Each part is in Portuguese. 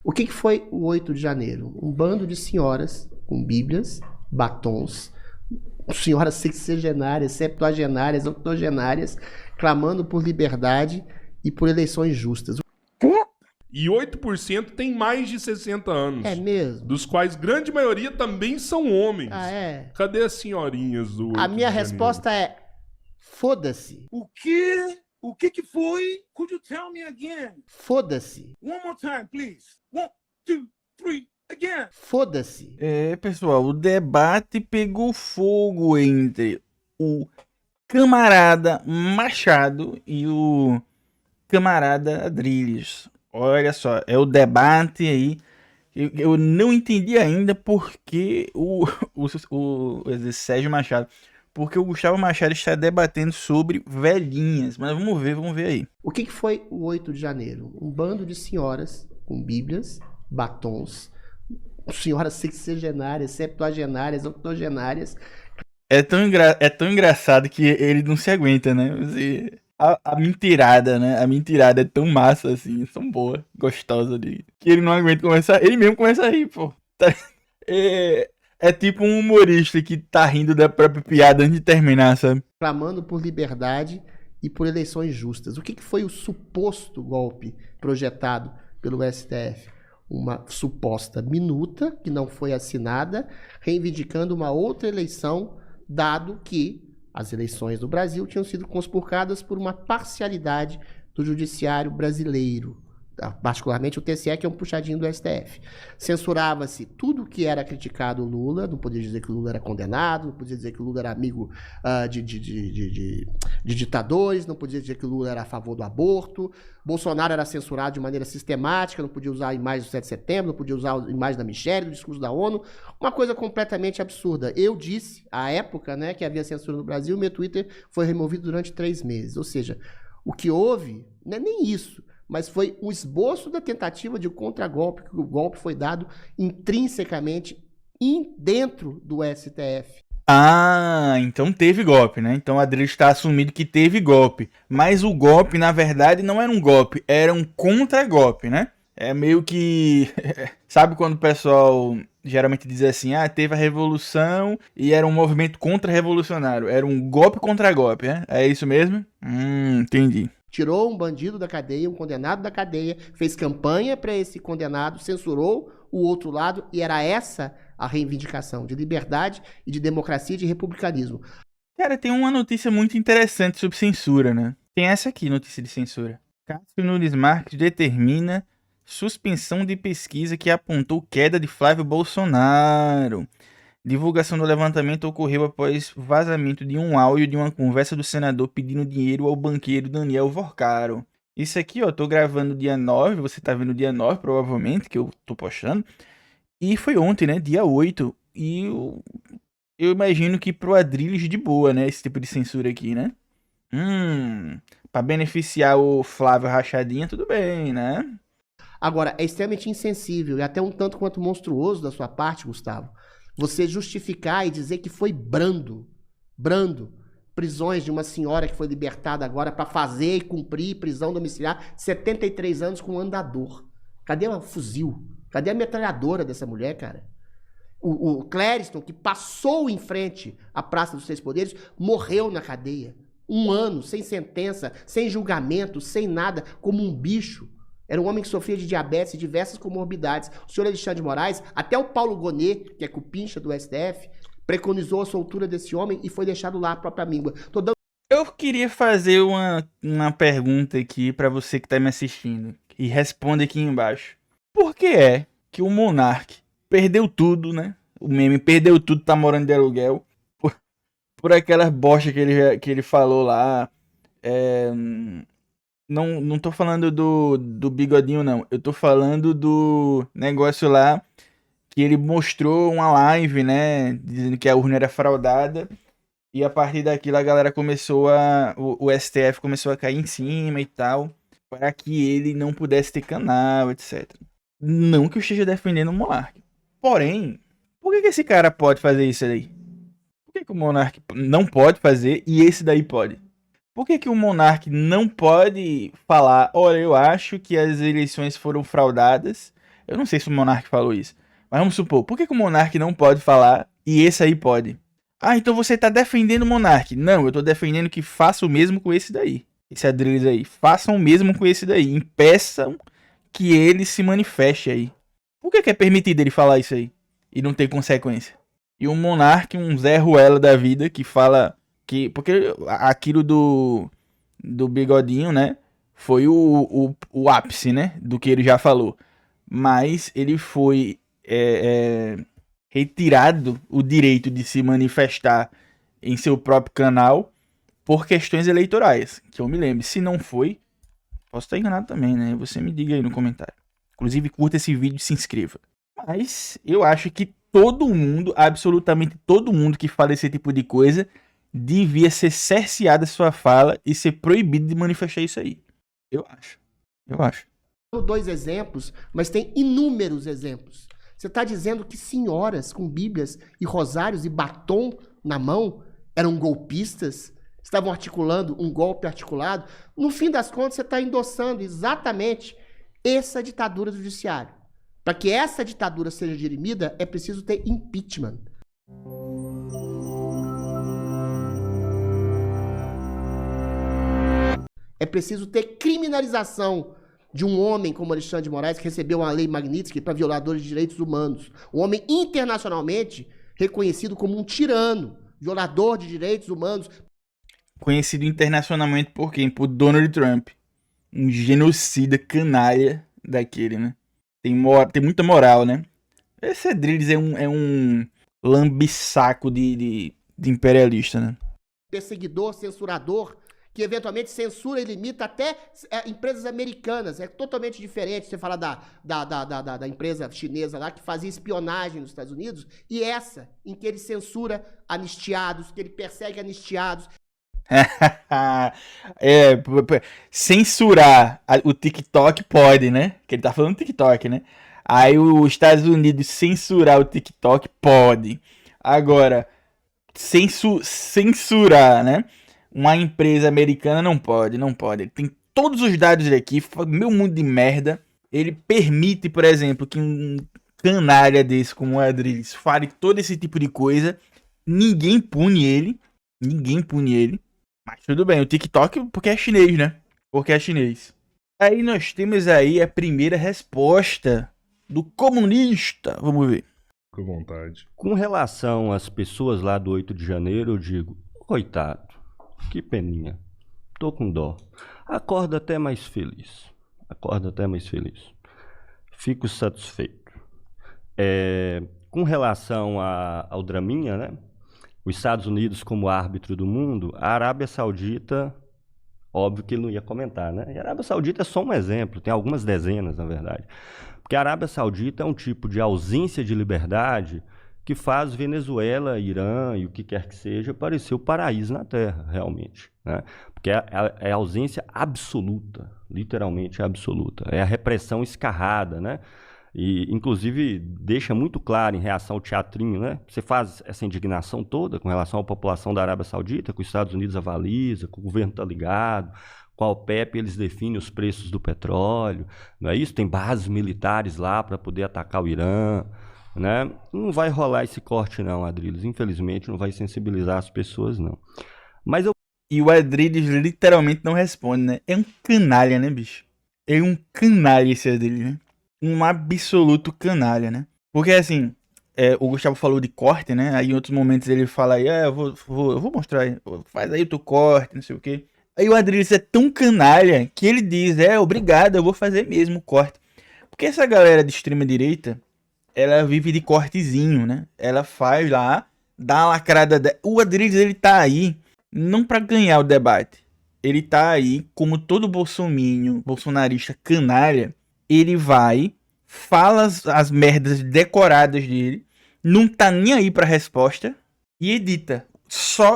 O que foi o 8 de janeiro? Um bando de senhoras com bíblias, batons, senhoras sexagenárias, septuagenárias, octogenárias, clamando por liberdade e por eleições justas. E 8% tem mais de 60 anos. É mesmo? Dos quais grande maioria também são homens. Ah, é? Cadê as senhorinhas do 8 A minha de resposta é: foda-se. O quê? O que foi? Could you tell me again? Foda-se. One more time, please. 1, 2, 3, again. Foda-se. Pessoal, o debate pegou fogo entre o camarada Machado e o camarada Adrilles. Olha só, é o debate aí. Eu não entendi ainda porque o Sérgio Machado, porque o Gustavo Machado está debatendo sobre velhinhas. Mas vamos ver aí. O que foi o 8 de janeiro? Um bando de senhoras com bíblias, batons, senhoras sexagenárias, septuagenárias, octogenárias. É tão engraçado que ele não se aguenta, né? A mentirada, né? A mentirada é tão massa assim, tão boa, gostosa ali. Que ele não aguenta começar. Ele mesmo começa a rir, pô. É tipo um humorista que tá rindo da própria piada antes de terminar, sabe? Clamando por liberdade e por eleições justas. O que foi o suposto golpe projetado pelo STF? Uma suposta minuta que não foi assinada, reivindicando uma outra eleição, dado que as eleições do Brasil tinham sido conspurcadas por uma parcialidade do judiciário brasileiro, particularmente o TSE, que é um puxadinho do STF. Censurava-se tudo que era criticado o Lula, não podia dizer que o Lula era condenado, não podia dizer que o Lula era amigo de ditadores, não podia dizer que o Lula era a favor do aborto. Bolsonaro era censurado de maneira sistemática, não podia usar a imagem do 7 de setembro, não podia usar a imagem da Michelle, do discurso da ONU, uma coisa completamente absurda. Eu disse, à época, né, que havia censura no Brasil, meu Twitter foi removido durante 3 meses. Ou seja, o que houve não é nem isso, mas foi um esboço da tentativa de contragolpe, que o golpe foi dado intrinsecamente dentro do STF. Ah, então teve golpe, né? Então o Adrilles está assumindo que teve golpe. Mas o golpe, na verdade, não era um golpe, era um contragolpe, né? É meio que... Sabe quando o pessoal geralmente diz assim, teve a revolução e era um movimento contra-revolucionário. Era um golpe contra golpe, né? É isso mesmo? Entendi. Tirou um bandido da cadeia, um condenado da cadeia, fez campanha para esse condenado, censurou o outro lado, e era essa a reivindicação de liberdade e de democracia e de republicanismo. Cara, tem uma notícia muito interessante sobre censura, né? Tem essa aqui, notícia de censura. Cássio Nunes Marques determina suspensão de pesquisa que apontou queda de Flávio Bolsonaro. Divulgação do levantamento ocorreu após vazamento de um áudio de uma conversa do senador pedindo dinheiro ao banqueiro Daniel Vorcaro. Isso aqui, ó, tô gravando dia 9, você tá vendo dia 9 provavelmente, que eu tô postando. E foi ontem, né, dia 8. E eu imagino que pro Adrilles de boa, né, esse tipo de censura aqui, né? Pra beneficiar o Flávio Rachadinha, tudo bem, né? Agora, é extremamente insensível e até um tanto quanto monstruoso da sua parte, Gustavo, você justificar e dizer que foi brando, prisões de uma senhora que foi libertada agora para fazer e cumprir prisão domiciliar, 73 anos com um andador. Cadê o fuzil? Cadê a metralhadora dessa mulher, cara? O Clériston, que passou em frente à Praça dos Três Poderes, morreu na cadeia. 1 ano, sem sentença, sem julgamento, sem nada, como um bicho. Era um homem que sofria de diabetes e diversas comorbidades. O senhor Alexandre de Moraes, até o Paulo Gonet, que é cupincha do STF, preconizou a soltura desse homem e foi deixado lá a própria míngua. Eu queria fazer uma pergunta aqui pra você que tá me assistindo. E responde aqui embaixo. Por que é que o Monark perdeu tudo, né? O meme perdeu tudo, tá morando de aluguel. Por aquelas bosta que ele falou lá. Não tô falando do bigodinho, não. Eu tô falando do negócio lá que ele mostrou uma live, né? Dizendo que a urna era fraudada. E a partir daquilo a galera começou o STF começou a cair em cima e tal. Para que ele não pudesse ter canal, etc. Não que eu esteja defendendo o Monark. Porém, por que esse cara pode fazer isso aí? Por que o Monark não pode fazer e esse daí pode? Por que o Monark não pode falar, olha, eu acho que as eleições foram fraudadas, Eu não sei se o Monark falou isso. Mas vamos supor, por que o Monark não pode falar e esse aí pode? Ah, então você tá defendendo o Monark. Não, eu tô defendendo que faça o mesmo com esse daí. Esse Adrilles aí. Façam o mesmo com esse daí. Impeçam que ele se manifeste aí. Por que é permitido ele falar isso aí? E não ter consequência? E um Monark, um Zé Ruela da vida, que fala que... Porque aquilo do Bigodinho, né? Foi o ápice, né? Do que ele já falou. Mas ele foi retirado o direito de se manifestar em seu próprio canal por questões eleitorais. Que eu me lembro. Se não foi, posso estar enganado também, né? Você me diga aí no comentário. Inclusive, curta esse vídeo e se inscreva. Mas eu acho que todo mundo, absolutamente todo mundo que fala esse tipo de coisa, devia ser cerceada sua fala e ser proibido de manifestar isso aí. Eu acho. 2 exemplos, mas tem inúmeros exemplos. Você está dizendo que senhoras com bíblias e rosários e batom na mão eram golpistas? Estavam articulando um golpe articulado? No fim das contas, você está endossando exatamente essa ditadura do judiciário. Para que essa ditadura seja dirimida, é preciso ter impeachment. É preciso ter criminalização de um homem como Alexandre de Moraes, que recebeu uma lei Magnitsky para violadores de direitos humanos. Um homem internacionalmente reconhecido como um tirano, violador de direitos humanos. Conhecido internacionalmente por quem? Por Donald Trump. Um genocida canalha daquele, né? Tem muita moral, né? Esse Adrilles é um lambisaco de imperialista, né? Perseguidor, censurador, que eventualmente censura e limita até empresas americanas. É totalmente diferente você falar da empresa chinesa lá que fazia espionagem nos Estados Unidos e essa, em que ele censura anistiados, que ele persegue anistiados. Censurar o TikTok pode, né? Que ele tá falando TikTok, né? Aí os Estados Unidos censurar o TikTok pode. Agora, censurar, né? Uma empresa americana não pode. Ele tem todos os dados aqui, meu mundo de merda. Ele permite, por exemplo, que um canalha desse como o Adrilles fale todo esse tipo de coisa. Ninguém pune ele. Mas tudo bem, o TikTok porque é chinês, né? Aí nós temos aí a primeira resposta do comunista. Vamos ver. Com vontade. Com relação às pessoas lá do 8 de janeiro, eu digo, coitado, que peninha, tô com dó. Acorda até mais feliz. Fico satisfeito. Com relação ao draminha, né? Os Estados Unidos como árbitro do mundo, a Arábia Saudita, óbvio que ele não ia comentar, né? E a Arábia Saudita é só um exemplo, tem algumas dezenas, na verdade. Porque a Arábia Saudita é um tipo de ausência de liberdade que faz Venezuela, Irã e o que quer que seja parecer o paraíso na Terra, realmente, né? Porque é a ausência absoluta, literalmente absoluta. É a repressão escarrada, né? E, inclusive, deixa muito claro em reação ao teatrinho, né? Você faz essa indignação toda com relação à população da Arábia Saudita, que os Estados Unidos avaliza, que o governo está ligado, com a OPEP eles definem os preços do petróleo, não é isso? Tem bases militares lá para poder atacar o Irã, né? Não vai rolar esse corte não, Adrilles. Infelizmente, não vai sensibilizar as pessoas, não. Mas E o Adrilles literalmente não responde, né? É um canalha, né, bicho? É um canalha esse Adrilles, né? Um absoluto canalha, né? Porque assim, o Gustavo falou de corte, né? Aí em outros momentos ele fala aí, eu vou mostrar aí, faz aí o teu corte, não sei o quê. Aí o Adrilles é tão canalha que ele diz, obrigado, eu vou fazer mesmo o corte. Porque essa galera de extrema direita, ela vive de cortezinho, né? Ela faz lá, dá uma lacrada. O Adrilles, ele tá aí, não pra ganhar o debate. Ele tá aí, como todo bolsonarista canalha, ele vai, fala as merdas decoradas dele, não tá nem aí pra resposta e edita.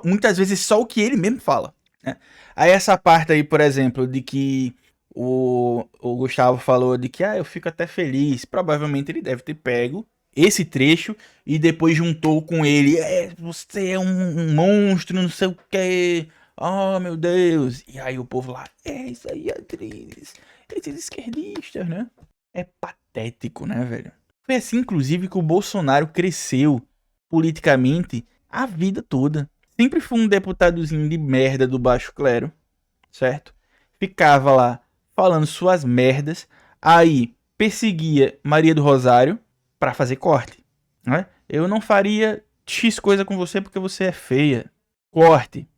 Muitas vezes só o que ele mesmo fala, né? Aí essa parte aí, por exemplo, de que o Gustavo falou de que eu fico até feliz. Provavelmente ele deve ter pego esse trecho e depois juntou com ele. Você é um monstro, não sei o que. Oh, meu Deus. E aí o povo lá, isso aí, Adrilles. Esses esquerdistas, né? É patético, né, velho? Foi assim, inclusive, que o Bolsonaro cresceu politicamente a vida toda. Sempre foi um deputadozinho de merda do baixo clero, certo? Ficava lá falando suas merdas, aí perseguia Maria do Rosário pra fazer corte, né? Eu não faria X coisa com você porque você é feia. Corte.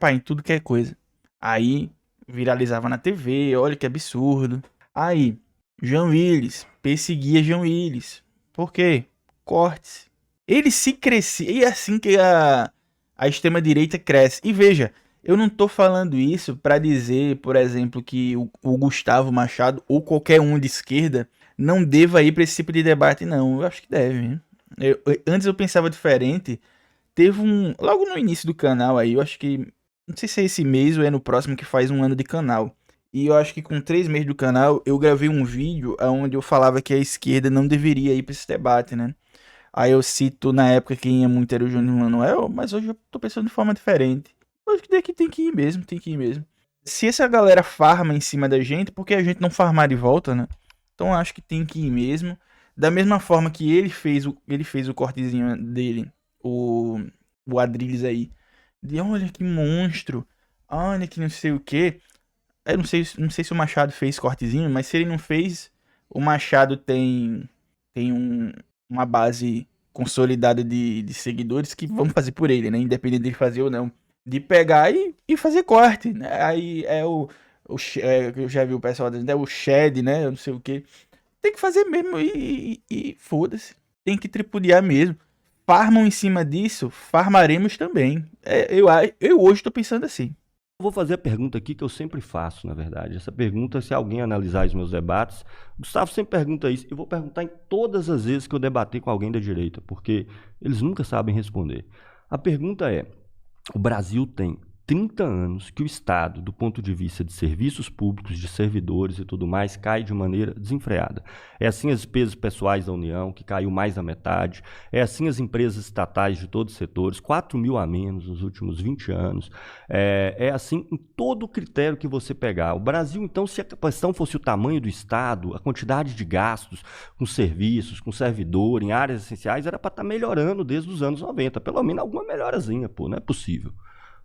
Pá, em tudo que é coisa. Aí viralizava na TV, olha que absurdo. Aí, João Willis, perseguia João Willis. Por quê? Cortes. Ele se crescia, e é assim que a extrema-direita cresce. E veja, eu não tô falando isso pra dizer, por exemplo, que o Gustavo Machado ou qualquer um de esquerda não deva ir pra esse tipo de debate, não. Eu acho que deve, hein? Antes eu pensava diferente. Teve logo no início do canal aí, eu acho que, não sei se é esse mês ou é no próximo que faz 1 ano de canal. E eu acho que com 3 meses do canal, eu gravei um vídeo onde eu falava que a esquerda não deveria ir pra esse debate, né? Aí eu cito na época quem ia muito era o Júnior Manuel, mas hoje eu tô pensando de forma diferente. Eu acho que daqui tem que ir mesmo, tem que ir mesmo. Se essa galera farma em cima da gente, por que a gente não farmar de volta, né? Então eu acho que tem que ir mesmo. Da mesma forma que ele fez o cortezinho dele, o Adrilles aí, de olha que monstro, olha que não sei o que. Eu não sei se o Machado fez cortezinho, mas se ele não fez, o Machado tem uma base consolidada de seguidores que vão fazer por ele, né? Independente dele fazer ou não. De pegar e fazer corte, né? Aí é eu já vi o pessoal dizendo, é o Shed, né? Eu não sei o que. Tem que fazer mesmo e foda-se. Tem que tripudiar mesmo. Farmam em cima disso, farmaremos também. Eu hoje tô pensando assim. Eu vou fazer a pergunta aqui que eu sempre faço, na verdade. Essa pergunta, se alguém analisar os meus debates, o Gustavo sempre pergunta isso. Eu vou perguntar em todas as vezes que eu debater com alguém da direita, porque eles nunca sabem responder. A pergunta é, o Brasil tem 30 anos que o Estado, do ponto de vista de serviços públicos, de servidores e tudo mais, cai de maneira desenfreada. É assim as despesas pessoais da União, que caiu mais da metade. É assim as empresas estatais de todos os setores, 4 mil a menos nos últimos 20 anos. É assim em todo o critério que você pegar. O Brasil, então, se a questão fosse o tamanho do Estado, a quantidade de gastos com serviços, com servidor, em áreas essenciais, era para estar melhorando desde os anos 90. Pelo menos alguma melhorazinha, pô, não é possível.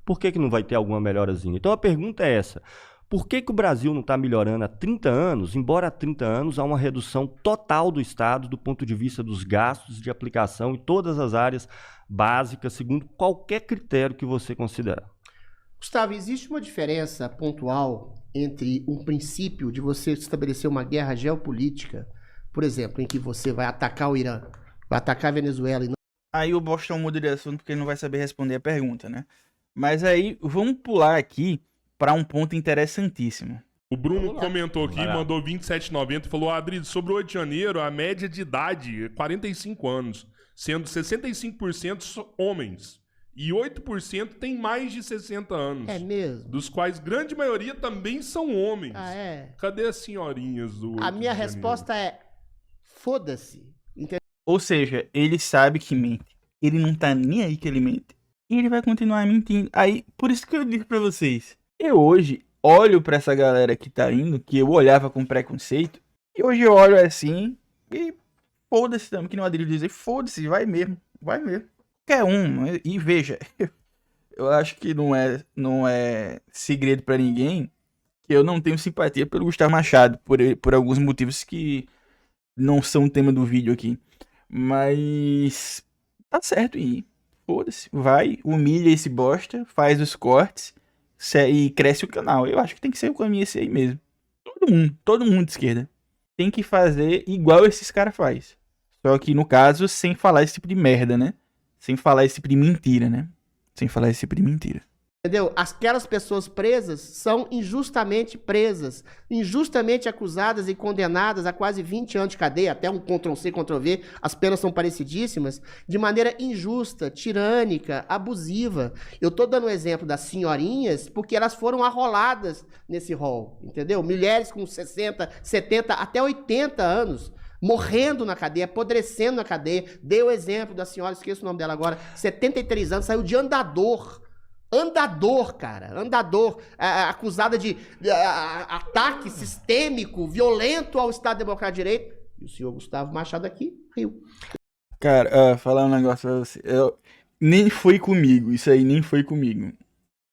Por que não vai ter alguma melhorazinha? Então a pergunta é essa. Por que o Brasil não está melhorando há 30 anos, embora há 30 anos há uma redução total do Estado do ponto de vista dos gastos de aplicação em todas as áreas básicas, segundo qualquer critério que você considerar? Gustavo, existe uma diferença pontual entre um princípio de você estabelecer uma guerra geopolítica, por exemplo, em que você vai atacar o Irã, vai atacar a Venezuela e não... Aí o Boston muda de assunto porque ele não vai saber responder a pergunta, né? Mas aí, vamos pular aqui para um ponto interessantíssimo. O Bruno comentou aqui, Vai lá. mandou 27,90 e falou, Adri, sobre o 8 de janeiro, a média de idade é 45 anos, sendo 65% homens e 8% tem mais de 60 anos. É mesmo? Dos quais grande maioria também são homens. Ah, é? Cadê as senhorinhas do 8 A minha de janeiro? resposta é foda-se. Ou seja, ele sabe que mente. Ele não tá nem aí que ele mente. E ele vai continuar mentindo. Aí, por isso que eu disse pra vocês. Eu hoje olho pra essa galera que tá indo, que eu olhava com preconceito. E hoje eu olho assim e foda-se também, que não Adri dizer, foda-se, vai mesmo. Vai mesmo. Qualquer um. E veja, eu acho que não é segredo pra ninguém que eu não tenho simpatia pelo Gustavo Machado, por alguns motivos que não são o tema do vídeo aqui. Mas tá certo aí. Foda-se, vai, humilha esse bosta, faz os cortes e cresce o canal. Eu acho que tem que ser o caminho esse aí mesmo. Todo mundo de esquerda tem que fazer igual esses caras faz. Só que no caso, sem falar esse tipo de merda, né? Sem falar esse tipo de mentira, né? Sem falar esse tipo de mentira. Entendeu? Aquelas pessoas presas são injustamente presas, injustamente acusadas e condenadas a quase 20 anos de cadeia, até um Ctrl-C, Ctrl-V, as penas são parecidíssimas, de maneira injusta, tirânica, abusiva. Eu tô dando o exemplo das senhorinhas porque elas foram arroladas nesse rol, entendeu? Mulheres com 60, 70, até 80 anos, morrendo na cadeia, apodrecendo na cadeia. Dei o exemplo da senhora, esqueço o nome dela agora, 73 anos, saiu de andador, Andador, cara. Andador. Acusada de ataque sistêmico, violento ao Estado Democrático de Direito. E o senhor Gustavo Machado aqui riu. Cara, falar um negócio pra você. Nem foi comigo, isso aí nem foi comigo.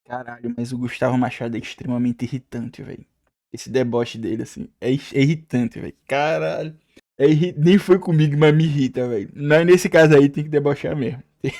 Caralho, mas o Gustavo Machado é extremamente irritante, velho. Esse deboche dele, assim, é irritante, velho. Caralho. Nem foi comigo, mas me irrita, velho. Nesse caso aí tem que debochar mesmo. Tem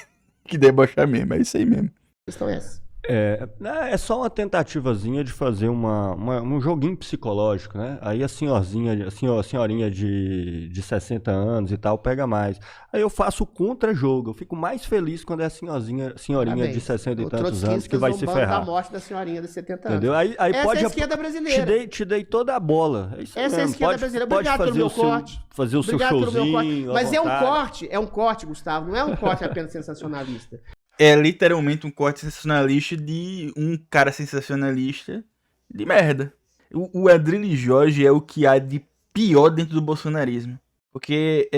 que debochar mesmo, é isso aí mesmo. A questão é essa. É só uma tentativazinha de fazer um joguinho psicológico, né? Aí a senhorinha de 60 anos e tal pega mais. Aí eu faço o contra-jogo. Eu fico mais feliz quando é a senhorinha de 60 e tantos anos que vai se ferrar. Da morte da senhorinha de 70 anos. Entendeu? Aí essa pode, é a esquerda brasileira. Te dei toda a bola. É isso Essa é a mesmo. esquerda brasileira. Pode Obrigado pelo fazer meu corte. fazer o seu Obrigado pelo meu corte. showzinho. Mas é um corte, Gustavo. Não é um corte apenas sensacionalista. É literalmente um corte sensacionalista de um cara sensacionalista de merda. O Adrilles Jorge é o que há de pior dentro do bolsonarismo. Porque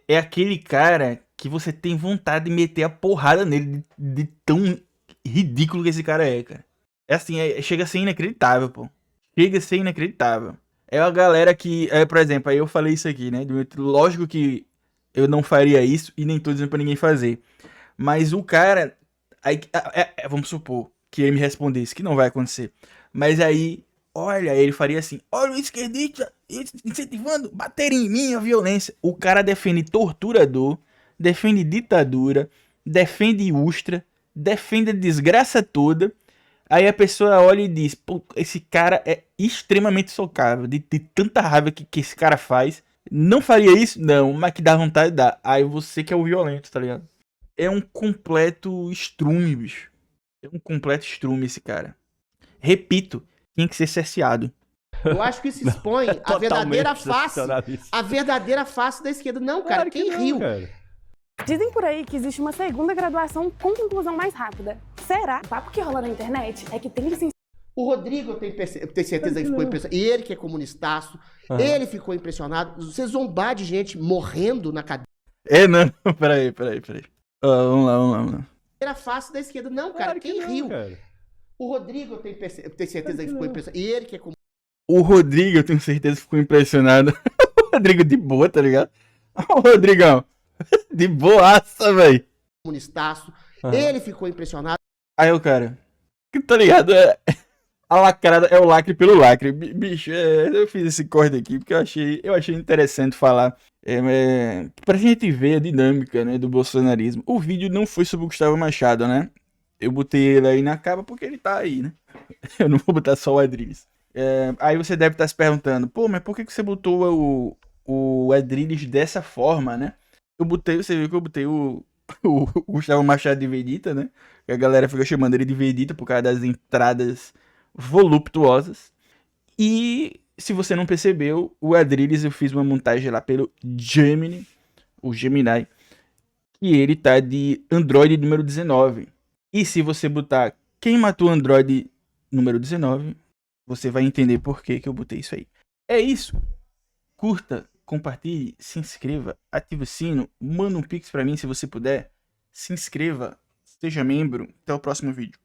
é aquele cara que você tem vontade de meter a porrada nele de tão ridículo que esse cara é, cara. É assim, chega a ser inacreditável, pô. Chega a ser inacreditável. É a galera que, por exemplo, aí eu falei isso aqui, né? Lógico que eu não faria isso e nem tô dizendo pra ninguém fazer. Mas o cara, aí, vamos supor que ele me respondesse, que não vai acontecer. Mas aí, olha, ele faria assim, olha o esquerdista incentivando, bater em mim a violência. O cara defende torturador, defende ditadura, defende Ustra, defende a desgraça toda. Aí a pessoa olha e diz, pô, esse cara é extremamente socável, de tanta raiva que esse cara faz. Não faria isso? Não, mas que dá vontade de dar. Aí você que é o violento, tá ligado? É um completo estrume, bicho. É um completo estrume esse cara. Repito, tinha que ser cerceado. Eu acho que isso expõe a verdadeira face da esquerda. Não, cara, quem riu? Cara. Dizem por aí que existe uma segunda graduação com conclusão mais rápida. Será? O papo que rola na internet é que tem licenciatura. O Rodrigo, eu tenho certeza que ficou impressionado. E ele que é comunistaço, ele ficou impressionado. Você zombar de gente morrendo na cadeia. Não, peraí. Vamos lá. Era face da esquerda. Não, cara, quem riu? Cara. O Rodrigo, eu tenho certeza que ficou impressionado. E ele que é comunista. O Rodrigo, eu tenho certeza que ficou impressionado. O Rodrigo de boa, tá ligado? O Rodrigão, de boaça, velho. Comunistaço. Ele ficou impressionado. Aí o cara, tá ligado? A lacrada é o lacre pelo lacre. Bicho, eu fiz esse corte aqui porque eu achei interessante falar. Pra gente ver a dinâmica, né, do bolsonarismo. O vídeo não foi sobre o Gustavo Machado, né? Eu botei ele aí na capa porque ele tá aí, né? Eu não vou botar só o Adrilles. Aí você deve estar se perguntando, pô, mas por que você botou o Adrilles dessa forma, né? Você viu que eu botei o Gustavo Machado de Vegeta, né? Que a galera fica chamando ele de Vegeta por causa das entradas voluptuosas. E se você não percebeu, o Adrilles eu fiz uma montagem lá pelo Gemini, o Gemini, que ele tá de Android número 19. E se você botar quem matou Android número 19, você vai entender por que eu botei isso aí. É isso. Curta, compartilhe, se inscreva, ative o sino, manda um pix pra mim se você puder. Se inscreva, seja membro. Até o próximo vídeo.